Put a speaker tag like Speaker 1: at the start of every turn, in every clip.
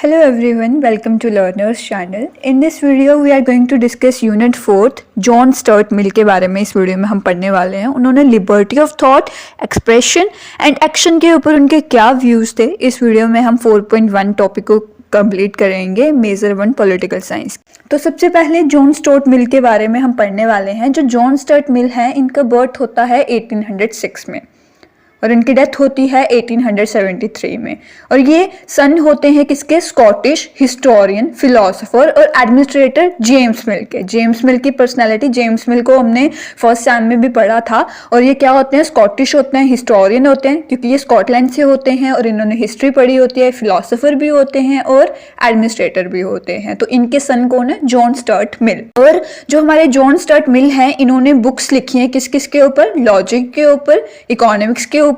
Speaker 1: Hello everyone, welcome to Learners channel. In this video we are going to discuss Unit 4th John Stuart Mill के बारे में इस video में हम पढ़ने वाले हैं। उन्होंने liberty of thought, expression and action के ऊपर उनके क्या व्यूज़ थे, इस वीडियो में हम 4.1 टॉपिक को कंप्लीट करेंगे, मेजर 1 पॉलिटिकल साइंस। तो सबसे पहले जॉन स्टर्ट मिल के बारे में हम पढ़ने वाले हैं। जो जॉन स्टर्ट मिल है, इनका बर्थ होता है 1806 में और इनकी डेथ होती है 1873 में। और ये सन होते हैं किसके? स्कॉटिश हिस्टोरियन, फिलोसोफर और एडमिनिस्ट्रेटर जेम्स मिल के। जेम्स मिल की पर्सनालिटी, जेम्स मिल को हमने फर्स्ट सेम में भी पढ़ा था। और ये क्या होते हैं? स्कॉटिश होते हैं, हिस्टोरियन होते हैं क्योंकि ये स्कॉटलैंड से होते हैं और इन्होंने हिस्ट्री पढ़ी होती है, फिलोसोफर भी होते हैं और एडमिनिस्ट्रेटर भी होते हैं। तो इनके सन कौन है? जॉन स्टर्ट मिल। और जो हमारे जॉन स्टर्ट मिल हैं, इन्होंने बुक्स लिखी हैं किस किस के ऊपर? लॉजिक के ऊपर, इकोनॉमिक्स के ऊपर,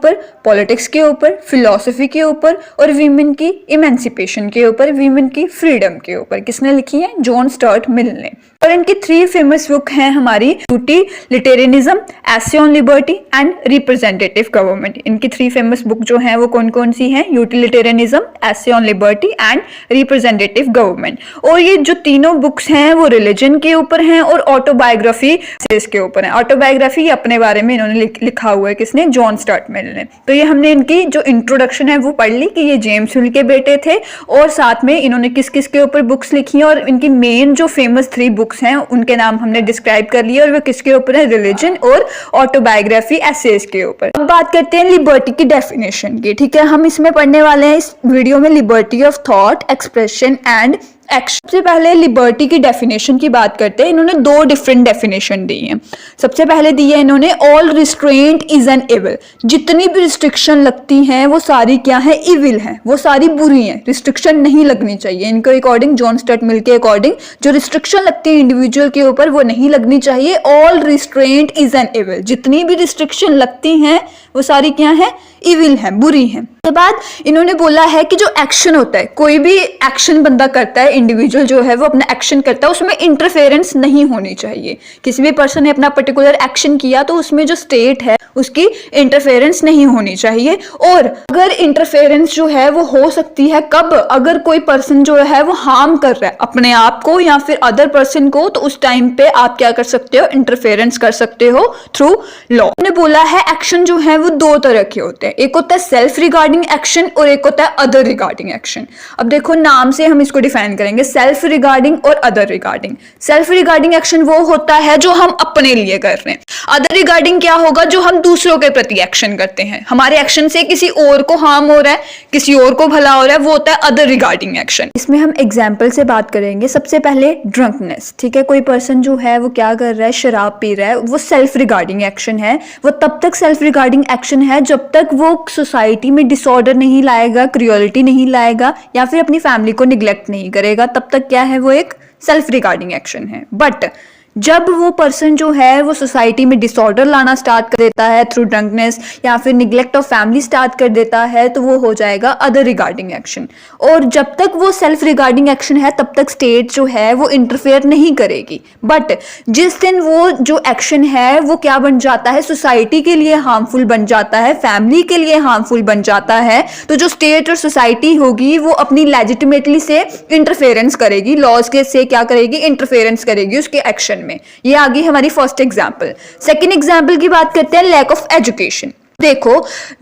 Speaker 1: पॉलिटिक्स के ऊपर, फिलॉसफी के ऊपर और वीमेन की इमेंसिपेशन के ऊपर, वीमेन की फ्रीडम के ऊपर। किसने लिखी है? जॉन स्टर्ट मिल ने। और इनकी 3 फेमस बुक हैं हमारी, utilitarianism, essay on liberty and representative government. इनकी 3 फेमस बुक जो हैं वो कौन कौन सी हैं? Utilitarianism, essay on liberty and representative government. और ये जो तीनों बुक्स हैं वो रिलीजन के ऊपर हैं और ऑटोबायोग्राफी के ऊपर है। ऑटोबायोग्राफी अपने बारे में इन्होंने लिखा हुआ है, किसने? जॉन स्टर्ट मिल ने। तो ये हमने इनकी जो इंट्रोडक्शन है वो पढ़ ली कि ये जेम्स मिल के बेटे थे और साथ में इन्होंने किस किस के ऊपर बुक्स लिखी हैं और इनकी मेन जो फेमस 3 बुक्स हैं उनके नाम हमने डिस्क्राइब कर लिए और वो किसके ऊपर है? रिलीजन और ऑटोबायोग्राफी, एसेज के ऊपर। अब बात करते हैं लिबर्टी की डेफिनेशन की। ठीक है, हम इसमें पढ़ने वाले हैं इस वीडियो में liberty of thought, expression and action. सबसे पहले लिबर्टी की डेफिनेशन की बात करते हैं। इन्होंने 2 डिफरेंट डेफिनेशन दी हैं। सबसे पहले दी है इन्होंने all restraint is an evil. जितनी भी रिस्ट्रिक्शन लगती हैं वो सारी क्या है? इविल हैं, वो सारी बुरी हैं, रिस्ट्रिक्शन नहीं लगनी चाहिए। इनके अकॉर्डिंग, जॉन स्टर्ट मिल के अकॉर्डिंग, जो रिस्ट्रिक्शन लगती है इंडिविजुअल के ऊपर वो नहीं लगनी चाहिए। All restraint is an evil, जितनी भी रिस्ट्रिक्शन लगती हैं वो सारी क्या है? इविल हैं, बुरी हैं। उसके बाद इन्होंने बोला है कि जो एक्शन होता है, कोई भी एक्शन बंदा करता है, इंडिविजुअल जो है वो अपना एक्शन करता है, उसमें इंटरफेरेंस नहीं होनी चाहिए। किसी भी पर्सन ने अपना पर्टिकुलर एक्शन किया तो उसमें जो स्टेट है उसकी इंटरफेरेंस नहीं होनी चाहिए। और अगर इंटरफेरेंस जो है वो हो सकती है कब? अगर कोई पर्सन जो है वो हार्म कर रहा है अपने आप को या फिर अदर पर्सन को, तो उस टाइम पे आप क्या कर सकते हो? इंटरफेरेंस कर सकते हो थ्रू लॉ। ने बोला है एक्शन जो है वो 2 तरह के होते हैं, एक होता है सेल्फ रिगार्डिंग एक्शन और एक होता है अदर रिगार्डिंग एक्शन। अब देखो नाम से हम इसको डिफाइन करेंगे, सेल्फ रिगार्डिंग और other regarding. Self regarding action वो होता है जो हम अपने लिए कर रहे हैं। अदर रिगार्डिंग क्या होगा? जो हम दूसरों के प्रति एक्शन करते हैं, हमारे एक्शन से किसी और को हार्म हो रहा है, किसी और को भला हो रहा है, वो होता है अदर रिगार्डिंग एक्शन। इसमें हम एग्जाम्पल से बात करेंगे। सबसे पहले ड्रंकनेस। ठीक है, कोई पर्सन जो है वो क्या कर रहा है? शराब पी रहा है, वो सेल्फ रिगार्डिंग एक्शन है। वो तब तक सेल्फ रिगार्डिंग एक्शन है जब तक वो सोसाइटी में डिसऑर्डर नहीं लाएगा, क्रूएलिटी नहीं लाएगा या फिर अपनी फैमिली को निग्लेक्ट नहीं करेगा, तब तक क्या है? वो एक सेल्फ रिगार्डिंग एक्शन है। बट जब वो पर्सन जो है वो सोसाइटी में डिसऑर्डर लाना स्टार्ट कर देता है थ्रू ड्रंकनेस या फिर निग्लेक्ट ऑफ फैमिली स्टार्ट कर देता है, तो वो हो जाएगा अदर रिगार्डिंग एक्शन। और जब तक वो सेल्फ रिगार्डिंग एक्शन है तब तक स्टेट जो है वो इंटरफेयर नहीं करेगी। बट जिस दिन वो जो एक्शन है वो क्या बन जाता है? सोसाइटी के लिए हार्मफुल बन जाता है, फैमिली के लिए हार्मफुल बन जाता है, तो जो स्टेट और सोसाइटी होगी वो अपनी लेजिटिमेटली से इंटरफेरेंस करेगी, लॉज के से क्या करेगी? इंटरफेरेंस करेगी उसके एक्शन में। ये आ गई हमारी फर्स्ट एग्जांपल। सेकंड एग्जांपल की बात करते हैं, लैक ऑफ एजुकेशन। देखो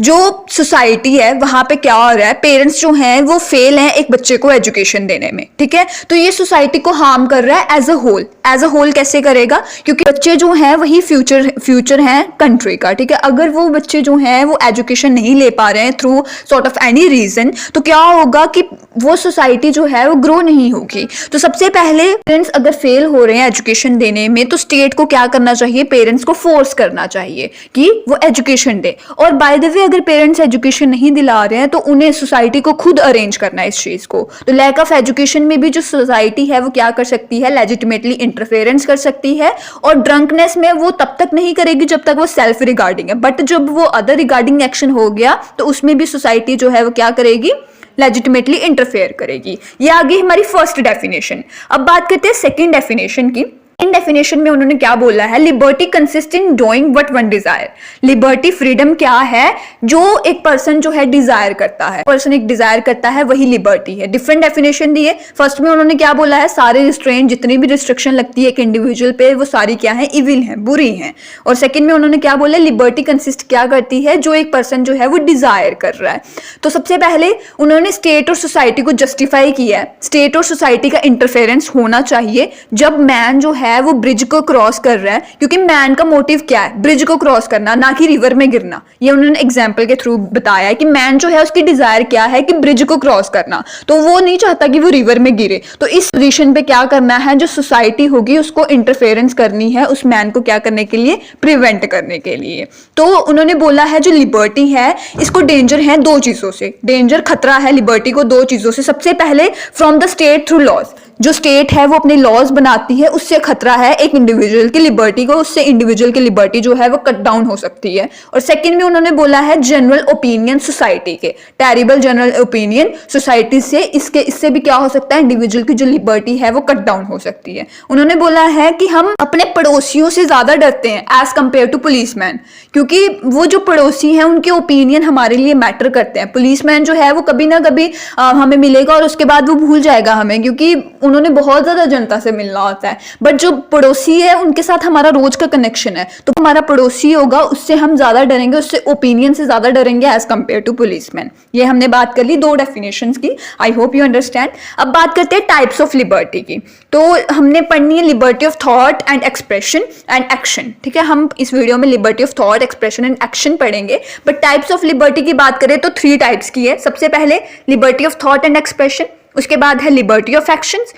Speaker 1: जो सोसाइटी है वहां पे क्या हो रहा है? पेरेंट्स जो हैं वो फेल हैं एक बच्चे को एजुकेशन देने में। ठीक है, तो ये सोसाइटी को हार्म कर रहा है as a whole. As a whole कैसे करेगा? क्योंकि बच्चे जो हैं वही फ्यूचर हैं कंट्री का। ठीक है, अगर वो बच्चे जो हैं वो एजुकेशन नहीं ले पा रहे हैं through sort of any reason, तो क्या होगा कि वो सोसाइटी जो है वो ग्रो नहीं होगी। तो सबसे पहले पेरेंट्स अगर फेल हो रहे हैं एजुकेशन देने में तो स्टेट को क्या करना चाहिए? पेरेंट्स को फोर्स करना चाहिए कि वो एजुकेशन दे। और बाय द वे अगर पेरेंट्स एजुकेशन नहीं दिला रहे हैं तो उन्हें सोसाइटी को खुद अरेंज करना है इस चीज को। तो लैक ऑफ एजुकेशन में भी जो सोसाइटी है वो क्या कर सकती है? लेजिटिमेटली इंटरफेरेंस कर सकती है। और ड्रंकनेस में वो तब तक नहीं करेगी जब तक वो सेल्फ रिगार्डिंग है। बट जब वो अदर रिगार्डिंग एक्शन हो गया तो उसमें भी सोसाइटी जो है वो क्या करेगी? लेजिटिमेटली इंटरफेयर करेगी। ये आ गई हमारी फर्स्ट डेफिनेशन। अब बात करते हैं सेकेंड डेफिनेशन की। इन डेफिनेशन में उन्होंने क्या बोला है, liberty consist in doing what one Dzire. Liberty freedom क्या है, जो एक पर्सन जो है डिजायर करता है, पर्सन एक डिजायर करता है वही लिबर्टी है। डिफरेंट डेफिनेशन दी है। फर्स्ट में उन्होंने क्या बोला है, सारे रिस्ट्रेंट जितनी भी रिस्ट्रिक्शन लगती है एक इंडिविजुअल पे वो सारी क्या है, इविल है, बुरी है। और सेकंड में उन्होंने क्या बोला, लिबर्टी कंसिस्ट क्या करती है, जो एक पर्सन जो है वो डिजायर कर रहा है। तो सबसे पहले उन्होंने स्टेट और सोसाइटी को जस्टिफाई किया है, स्टेट और सोसाइटी का इंटरफेरेंस होना चाहिए जब मैन जो है वो ब्रिज को क्रॉस कर रहा है, क्योंकि मैन का मोटिव क्या है, ब्रिज को क्रॉस करना, ना कि रिवर में गिरना। ये उन्होंने एग्जांपल के थ्रू बताया है कि मैन जो है उसकी डिजायर क्या है कि ब्रिज को क्रॉस करना, तो वो नहीं चाहता कि वो रिवर में गिरे। तो इस पोजीशन पे क्या करना है, जो सोसाइटी होगी उसको इंटरफेरेंस करनी है उस मैन को क्या करने के लिए, प्रिवेंट करने के लिए। तो उन्होंने बोला है जो लिबर्टी है इसको डेंजर है दो चीजों से, डेंजर खतरा है लिबर्टी को दो चीजों से। सबसे पहले from the state through laws, जो स्टेट है वो अपने लॉज बनाती है, उससे खतरा है एक इंडिविजुअल की लिबर्टी को, उससे इंडिविजुअल की लिबर्टी जो है वो कट डाउन हो सकती है। और सेकंड में उन्होंने बोला है जनरल ओपिनियन सोसाइटी के, टेरिबल जनरल ओपिनियन सोसाइटी से इससे भी क्या हो सकता है, इंडिविजुअल की जो लिबर्टी है वो कट डाउन हो सकती है। उन्होंने बोला है कि हम अपने पड़ोसियों से ज्यादा डरते हैं एज कंपेयर टू पुलिसमैन, क्योंकि वो जो पड़ोसी हैं उनके ओपिनियन हमारे लिए मैटर करते हैं। पुलिसमैन जो है वो कभी ना कभी हमें मिलेगा और उसके बाद वो भूल जाएगा हमें, क्योंकि उन्होंने बहुत ज्यादा जनता से मिलना होता है। बट जो पड़ोसी है उनके साथ हमारा रोज का कनेक्शन है, तो हमारा पड़ोसी होगा उससे हम ज्यादा डरेंगे, उससे ओपिनियन से ज्यादा डरेंगे एज कंपेयर टू पुलिसमैन। ये हमने बात कर ली दो डेफिनेशंस की, आई होप यू अंडरस्टैंड। अब बात करते हैं टाइप्स ऑफ लिबर्टी की। तो हमने पढ़नी है liberty of thought and expression and action, ठीक है। हम इस वीडियो में liberty of thought, expression and action पढ़ेंगे। बट टाइप्स ऑफ लिबर्टी की बात करें तो 3 टाइप्स की है। सबसे पहले liberty of thought and expression, उसके बाद है लिबर्टी ऑफ एक्शंस,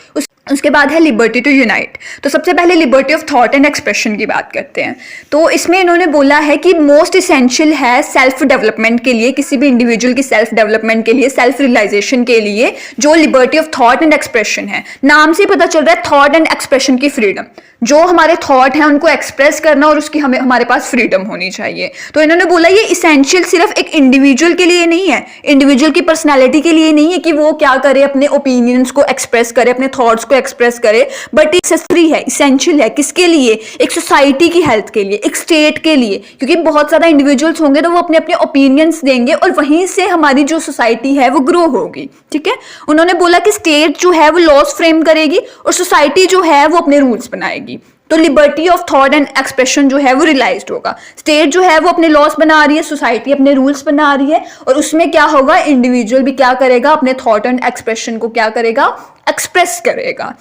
Speaker 1: उसके बाद है लिबर्टी टू यूनाइट। तो सबसे पहले liberty of thought and expression की बात करते हैं। तो इसमें इन्होंने बोला है कि मोस्ट इसेंशियल है सेल्फ डेवलपमेंट के लिए, किसी भी इंडिविजुअल की सेल्फ डेवलपमेंट के लिए, सेल्फ रियलाइजेशन के लिए, जो liberty of thought and expression है। नाम से पता चल रहा है थॉट एंड एक्सप्रेशन की फ्रीडम, जो हमारे थॉट है उनको एक्सप्रेस करना और उसकी हमारे पास फ्रीडम होनी चाहिए। तो इन्होंने बोला ये इसेंशियल सिर्फ एक इंडिविजुअल के लिए नहीं है, इंडिविजुअल की पर्सनैलिटी के लिए नहीं है कि वो क्या करे, अपने ओपिनियंस को एक्सप्रेस करे, अपने थॉट्स को एक्सप्रेस करे, बट नेसेसरी है, इसेंशियल है। किसके लिए, एक सोसाइटी की हेल्थ के लिए, एक स्टेट के लिए, क्योंकि बहुत ज्यादा इंडिविजुअल्स होंगे तो वो अपने अपने ओपिनियंस देंगे और वहीं से हमारी जो सोसाइटी है वो ग्रो होगी, ठीक है। उन्होंने बोला कि स्टेट जो है वो लॉज फ्रेम करेगी और सोसाइटी जो है वो अपने रूल्स बनाएगी। तो liberty of thought and expression जो है वो रियलाइज्ड होगा। स्टेट जो है वो अपने लॉज बना रही है, सोसाइटी अपने रूल्स बना रही है, और उसमें क्या होगा, इंडिविजुअल भी क्या करेगा, अपने थॉट एंड एक्सप्रेशन को क्या करेगा, एक्सप्रेस करेगा।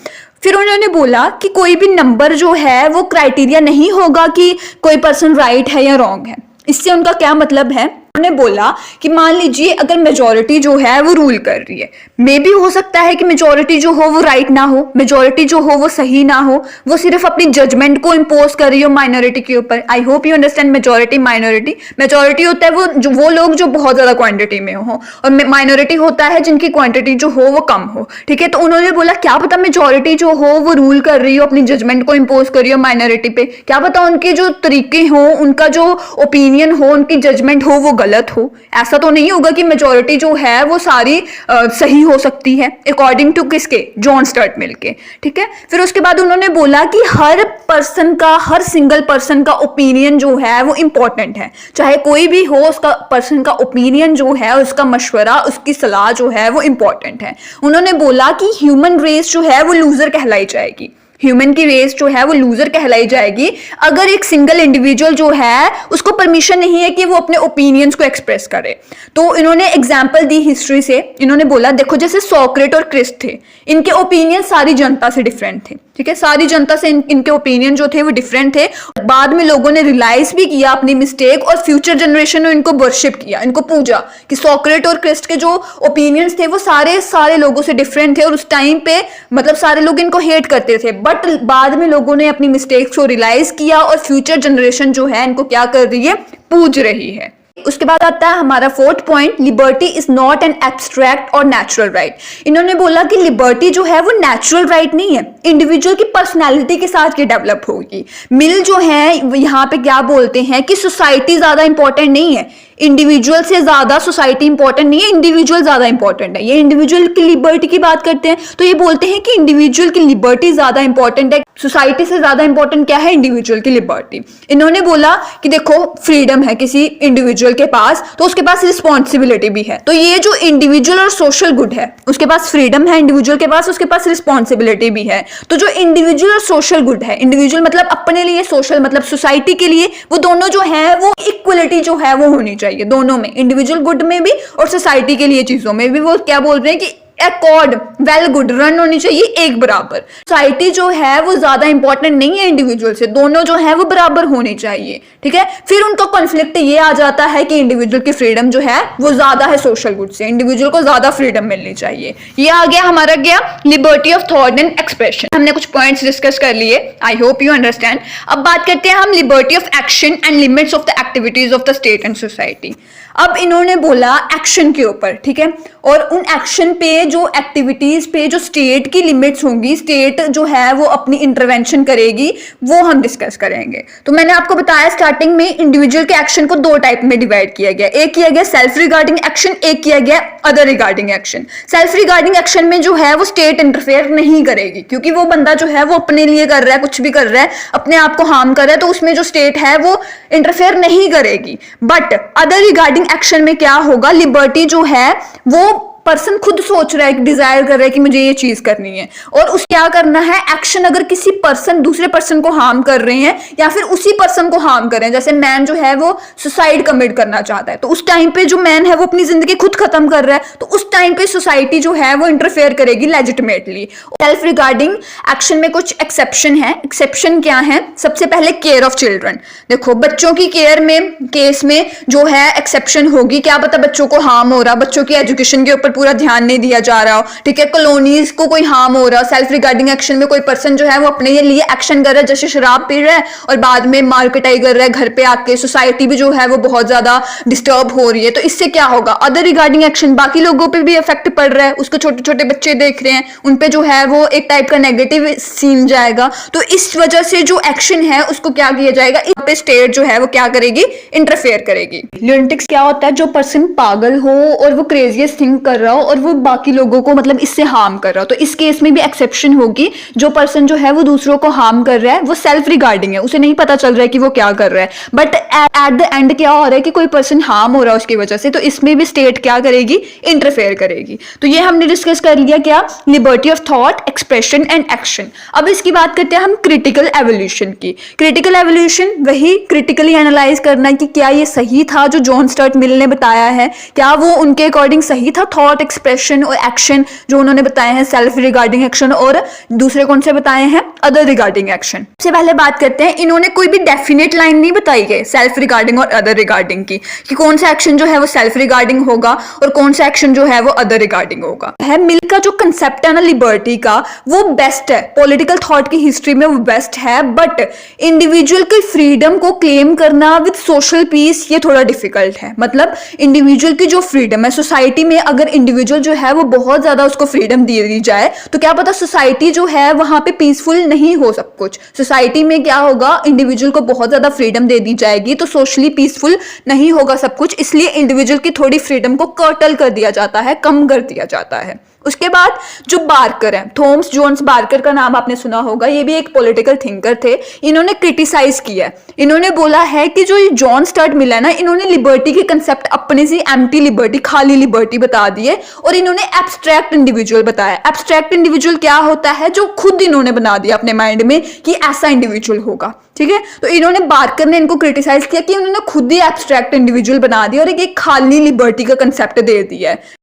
Speaker 1: फिर उन्होंने बोला कि कोई भी नंबर जो है वो क्राइटेरिया नहीं होगा कि कोई पर्सन राइट है या रॉन्ग है। इससे उनका क्या मतलब है, उन्होंने बोला कि मान लीजिए अगर मेजॉरिटी जो है वो रूल कर रही है, मे भी हो सकता है कि मेजॉरिटी जो हो वो राइट ना हो, मेजॉरिटी जो हो वो सही ना हो, वो सिर्फ अपनी जजमेंट को इंपोज कर रही हो माइनॉरिटी के ऊपर। I hope you understand majority minority. Majority होता है वो लोग जो बहुत ज्यादा क्वांटिटी में हो, और माइनॉरिटी होता है जिनकी क्वांटिटी जो हो वो कम हो, ठीक है। तो उन्होंने बोला क्या पता मेजॉरिटी जो हो वो रूल कर रही हो, अपनी जजमेंट को इंपोज कर रही हो माइनॉरिटी पे, क्या पता उनके जो तरीके हो, उनका जो ओपिनियन हो, उनकी जजमेंट हो वो गलत हो। ऐसा तो नहीं होगा कि मेजॉरिटी जो है वो सारी सही हो सकती है अकॉर्डिंग टू किसके, जॉन स्टर्ट मिल के, ठीक है। फिर उसके बाद उन्होंने बोला कि हर पर्सन का, हर सिंगल पर्सन का ओपिनियन जो है वो इंपॉर्टेंट है, चाहे कोई भी हो, उसका पर्सन का ओपिनियन जो है, उसका मशवरा, उसकी सलाह जो है वो इंपॉर्टेंट है। उन्होंने बोला कि ह्यूमन रेस जो है वो लूजर कहलाई जाएगी, ह्यूमन की रेस जो है वो लूजर कहलाई जाएगी अगर एक सिंगल इंडिविजुअल जो है उसको परमिशन नहीं है कि वो अपने ओपिनियंस को एक्सप्रेस करे। तो इन्होंने एग्जांपल दी हिस्ट्री से। इन्होंने बोला देखो जैसे सोक्रेट और क्रिस्ट थे, इनके ओपिनियन सारी जनता से डिफरेंट थे, ठीक है, सारी जनता से इनके ओपिनियन जो थे वो डिफरेंट थे। बाद में लोगों ने रियलाइज भी किया अपनी मिस्टेक और फ्यूचर जनरेशन ने इनको वर्शिप किया, इनको पूजा कि सोक्रेट और क्रिस्ट के जो ओपिनियंस थे वो सारे लोगों से डिफरेंट थे और उस टाइम पे मतलब सारे लोग इनको हेट करते थे। बट बाद में लोगों ने अपनी मिस्टेक्स को रियलाइज किया और फ्यूचर जनरेशन जो है इनको क्या कर रही है, पूज रही है। उसके बाद आता है हमारा 4th point, liberty is not an abstract और नेचुरल राइट। इन्होंने बोला कि लिबर्टी जो है वो नेचुरल राइट नहीं है, इंडिविजुअल की पर्सनैलिटी के साथ ये डेवलप होगी। मिल जो है यहाँ पे क्या बोलते हैं कि सोसाइटी ज्यादा इंपॉर्टेंट नहीं है, इंडिविजुअल से ज्यादा सोसाइटी इंपॉर्टेंट नहीं है, इंडिविजुअल ज्यादा इंपॉर्टेंट है। ये इंडिविजुअल की लिबर्टी की बात करते हैं तो ये बोलते हैं कि इंडिविजुअल की लिबर्टी ज्यादा इंपॉर्टेंट है, सोसाइटी से ज्यादा इंपॉर्टेंट क्या है, इंडिविजुअल की लिबर्टी। इन्होंने बोला कि देखो फ्रीडम है किसी इंडिविजुअल के पास तो उसके पास रिस्पॉन्सिबिलिटी भी है। तो ये जो इंडिविजुअल और सोशल गुड है, उसके पास फ्रीडम है इंडिविजुअल के पास, उसके पास रिस्पॉन्सिबिलिटी भी है। तो जो इंडिविजुअल और सोशल गुड है, इंडिविजुअल मतलब अपने लिए, सोशल मतलब सोसाइटी के लिए, वो दोनों जो है वो इक्वलिटी जो है वो होनी चाहिए दोनों में, इंडिविजुअल गुड में भी और सोसाइटी के लिए चीजों में भी। वो क्या बोल रहे हैं कि अकॉर्ड वेल गुड रन होनी चाहिए एक बराबर। सोसाइटी जो है वो ज्यादा इंपॉर्टेंट नहीं है इंडिविजुअल से, दोनों जो है वो बराबर होनी चाहिए, ठीक है। फिर उनका कॉन्फ्लिक्ट ये आ जाता है कि इंडिविजुअल की फ्रीडम जो है वो ज्यादा है सोशल गुड से, इंडिविजुअल को ज्यादा फ्रीडम मिलनी चाहिए। ये आ गया हमारा क्या, liberty of thought and expression. हमने कुछ पॉइंट्स डिस्कस कर लिए, आई होप यू अंडरस्टैंड। अब बात करते हैं हम liberty of action and limits of the activities of the state and society. अब इन्होंने बोला एक्शन के ऊपर, ठीक है, और उन एक्शन पे जो एक्टिविटीज पे जो स्टेट की लिमिट्स होंगी, स्टेट जो है वो अपनी इंटरवेंशन करेगी, वो हम डिस्कस करेंगे। तो मैंने आपको बताया स्टार्टिंग में इंडिविजुअल के एक्शन को दो टाइप में डिवाइड किया गया, एक किया गया सेल्फ रिगार्डिंग एक्शन, एक किया गया other regarding action. Self regarding action में जो है वो स्टेट इंटरफेयर नहीं करेगी, क्योंकि वो बंदा जो है वो अपने लिए कर रहा है, कुछ भी कर रहा है, अपने आप को हार्म कर रहा है, तो उसमें जो स्टेट है वो इंटरफेयर नहीं करेगी। बट अदर रिगार्डिंग एक्शन में क्या होगा, लिबर्टी जो है वो पर्सन खुद सोच रहा है, डिजायर कर रहा है कि मुझे ये चीज करनी है, और उस क्या करना है एक्शन, अगर किसी पर्सन दूसरे पर्सन को हार्म कर रहे हैं या फिर उसी पर्सन को हार्म कर रहे हैं, जैसे मैन जो है वो सुसाइड कमिट करना चाहता है, तो उस टाइम पे जो मैन है वो अपनी जिंदगी खुद खत्म कर रहा है, तो उस टाइम पे सोसाइटी जो है वो इंटरफेयर करेगी लेजिटिमेटली। सेल्फ रिगार्डिंग एक्शन में कुछ एक्सेप्शन है। एक्सेप्शन क्या है, सबसे पहले केयर ऑफ चिल्ड्रन। देखो बच्चों की केयर में केस में जो है एक्सेप्शन होगी, क्या पता बच्चों को हार्म हो रहा, बच्चों की एजुकेशन के ऊपर पूरा ध्यान नहीं दिया जा रहा हो, ठीक है, कॉलोनीज को कोई हार्म हो रहा, सेल्फ रिगार्डिंग एक्शन में कोई पर्सन जो है वो अपने लिए एक्शन कर रहा है, जैसे शराब पी रहा है और बाद में मार्केटाई कर रहा है घर पे आके, सोसाइटी भी जो है वो बहुत ज्यादा डिस्टर्ब हो रही है, तो इससे क्या होगा, अदर रिगार्डिंग एक्शन बाकी लोगों पे भी इफेक्ट पड़ रहा है, उसको छोटे छोटे बच्चे देख रहे हैं, उनपे जो है वो एक टाइप का नेगेटिव सीन जाएगा, तो इस वजह से जो एक्शन है उसको क्या किया जाएगा, इस पे स्टेट जो है वो क्या करेगी, इंटरफेयर करेगी। ल्यूनेटिक्स क्या होता है, जो पर्सन पागल हो और वो क्रेजियस्ट थिंक कर रहा हो और वो बाकी लोगों को मतलब इससे हार्म कर रहा हो, तो इस केस में भी एक्सेप्शन होगी। जो पर्सन जो है वो दूसरों को हार्म कर रहा है वो सेल्फ रिगार्डिंग है, उसे नहीं पता चल रहा है कि वो क्या कर रहा है, बट एट द एंड क्या हो रहा है कि कोई पर्सन हार्म हो रहा है उसकी वजह से, तो इसमें भी स्टेट क्या करेगी, इंटरफेयर करेगी। तो ये हमने डिस्कस कर लिया क्या, liberty of thought, expression and action. अब इसकी बात करते हैं हम क्रिटिकल एवोल्यूशन की। क्रिटिकल एवोल्यूशन वही क्रिटिकली एनालाइज करना है कि क्या ये सही था जो जॉन स्टर्ट मिल ने बताया है, क्या वो उनके अकॉर्डिंग सही था, थॉट, एक्सप्रेशन और एक्शन जो उन्होंने बताए हैं, सेल्फ रिगार्डिंग एक्शन और दूसरे कौन से बताए हैं, अदर रिगार्डिंग एक्शन। सबसे पहले बात करते हैं, इन्होंने कोई भी डेफिनेट लाइन नहीं बताई है सेल्फ रिगार्डिंग और अदर रिगार्डिंग की, कि कौन सा एक्शन जो है वो सेल्फ रिगार्डिंग होगा और कौन सा एक्शन जो है वो अदर रिगार्डिंग होगा। है मिल का जो कंसेप्ट है ना लिबर्टी का, वो बेस्ट है, पॉलिटिकल थॉट की हिस्ट्री में वो बेस्ट है, बट इंडिविजुअल की फ्रीडम को क्लेम करना विद सोशल पीस ये थोड़ा डिफिकल्ट है। मतलब इंडिविजुअल की जो फ्रीडम है, सोसाइटी में अगर इंडिविजुअल जो है वो बहुत ज्यादा उसको फ्रीडम दे दी जाए तो क्या पता सोसाइटी जो है वहां पे पीसफुल नहीं हो सब कुछ। सोसाइटी में क्या होगा, इंडिविजुअल को बहुत ज्यादा फ्रीडम दे दी जाएगी तो सोशली पीसफुल नहीं होगा सब कुछ, इसलिए इंडिविजुअल की थोड़ी फ्रीडम को कर्टल कर दिया जाता है, कम कर दिया जाता है। उसके बाद जो बार्कर है, थॉमस जोन्स बार्कर का नाम आपने सुना होगा, ये भी एक पॉलिटिकल थिंकर थे। इन्होंने क्रिटिसाइज किया है, इन्होंने बोला है कि जो ये जॉन स्टर्ट मिला ना, इन्होंने लिबर्टी के कंसेप्ट अपने से एम्प्टी लिबर्टी, खाली लिबर्टी बता दिए और इन्होंने एब्स्ट्रैक्ट इंडिविजुअल बताया। एब्स्ट्रैक्ट इंडिविजुअल क्या होता है, जो खुद इन्होंने बना दिया अपने माइंड में कि ऐसा इंडिविजुअल होगा, ठीक है। तो इन्होंने बार्कर ने इनको क्रिटिसाइज किया कि उन्होंने खुद ही एब्स्ट्रैक्ट इंडिविजुअल बना दिया और एक खाली लिबर्टी का कंसेप्ट दे दिया है।